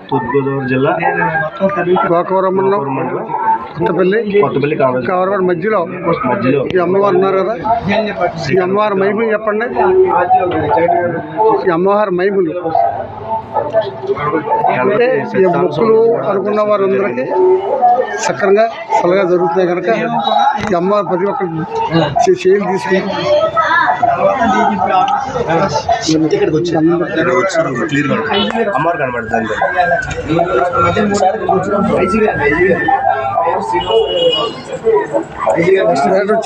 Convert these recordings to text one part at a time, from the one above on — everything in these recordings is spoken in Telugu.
తూర్పుగోదావరి జిల్లా గోకవరం మండలం కొత్తపల్లి కావరవాడ మధ్యలో ఈ అమ్మవారు ఉన్నారు కదా, ఈ అమ్మవారి మహిమలు చెప్పండి. ఈ అమ్మవారి మహిమలు అంటే ఈ మొక్కులు అనుకున్న వారందరికీ సక్రంగా సలగా జరుగుతున్నాయి కనుక ఈ అమ్మవారు ప్రతి ఒక్కరి చేతులు తీసుకుని అమ్మవారు కనబడుతుంది.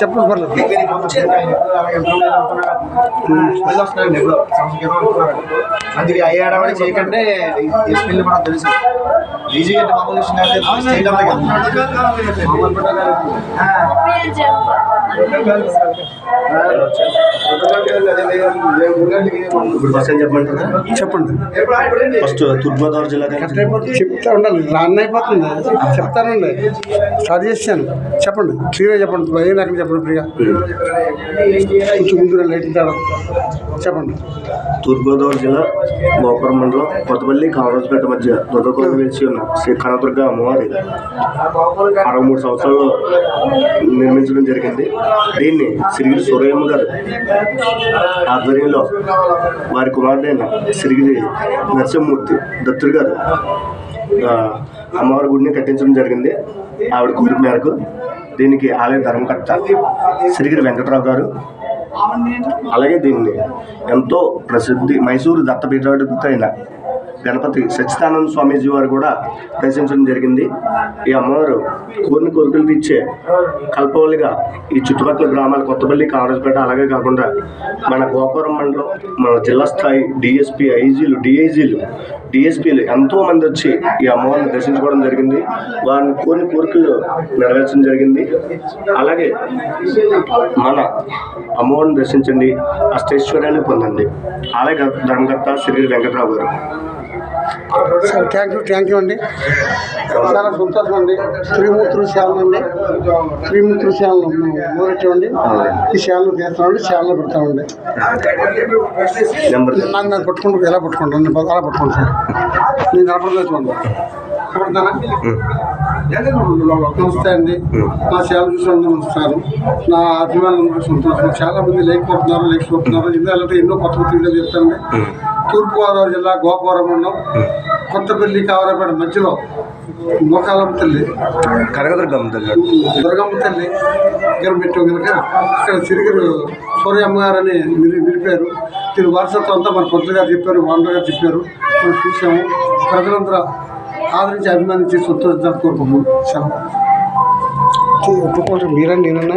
చెప్పండి పర్లేదు. అందుకే అయ్యాడమని చేయకంటే తీసుకెళ్ళి మనకు తెలుసు ఈజీగా అంటే మామూలు చెప్పండి. ఫస్ట్ తూర్పుగోదావరి జిల్లా చెప్తా ఉండాలి, రాన్ అయిపోతుంది. చెప్తానండి, స్టార్ట్ చేశాను. చెప్పండి, క్లియర్గా చెప్పండి. భయం లేకుండా చెప్పండి, ఫ్రీగా కొంచెం ముందు లైట్ చెప్పండి. తూర్పుగోదావరి జిల్లా గోపురం మండలం కొత్తపల్లి కామరాజపేట మధ్య దుర్గకోట వెలిసి ఉన్న శ్రీ కనదుర్గ అమ్మవారి 63 సంవత్సరాల్లో నిర్మించడం జరిగింది. దీన్ని సిరిగిరి సూరయ్యమ్మ గారు ఆధ్వర్యంలో వారి కుమారుడు అయిన సిరిగిరి నరసింహమూర్తి దత్తుడు గారు అమ్మవారి గుడిని కట్టించడం జరిగింది. ఆవిడ కోరిక మేరకు దీనికి ఆలయ ధర్మకర్త సిరిగిరి వెంకటరావు గారు, అలాగే దీన్ని ఎంతో ప్రసిద్ధి మైసూరు దత్తపీఠాధిపతి అయిన గణపతి సచ్చిదానంద స్వామీజీ వారు కూడా దర్శించడం జరిగింది. ఈ అమ్మవారు కోరిన కోరికలు తీర్చే కల్పవల్లిగా ఈ చుట్టుపక్కల గ్రామాలు కొత్తపల్లి కామరాజపేట అలాగే కాకుండా మన గోపురం మండలం మన జిల్లా స్థాయి డిఎస్పీ ఐజీలు డిఎస్పీలు ఎంతోమంది వచ్చి ఈ అమ్మవారిని దర్శించుకోవడం జరిగింది. వారిని కోరిన కోరికలు నెరవేర్చడం జరిగింది. అలాగే మన అమ్మవారిని దర్శించండి, అష్టైశ్వర్యాన్ని పొందండి. అలాగే ధర్మకర్త శ్రీ వెంకటరావు గారు. సార్ థ్యాంక్ యూ అండి. చాలా సంతోషం అండి. శ్రీమూర్తులు శాలను అండి, శ్రీమూర్తులు శాలను మొదలెట్టండి. ఈ శాలను తీస్తామండి, శాలను పెడతామండి. నాకు పట్టుకుంటూ ఎలా పట్టుకుంటాను, అలా పట్టుకోండి సార్. నేను కనపడలేదు చూడండి, కనపడతానా? నమస్తే అండి. నా సేవ చూసి నమస్కారం. నా అభిమానులు సంతోషం. చాలా మంది లేకపోతున్నారు. ఎందుకంటే ఎన్నో కొత్త వీడియోలు చెప్తానండి. తూర్పుగోదావరి జిల్లా గోకవరం మండలం కొత్తపల్లి కావరపేట మధ్యలో మోకాలమ్మ తల్లి కనకదుర్గమ్మ తల్లి దుర్గమ్మ తల్లి దగ్గర పెట్టాం కనుక ఇక్కడ సిరిగిరి సూర్యమ్మ గారు అని నిలిపారు. దీని వారసత్వం అంతా మన పొద్దు గారు చెప్పారు, వాండర్ గారు చెప్పారు, మనం చూసాము. ప్రజలందరూ ఆదరించి అభిమానించి సంతోషించాలని కోరుకుంటున్నాం. సెలవు ఒప్పుకోవచ్చు మీరని నేనన్నా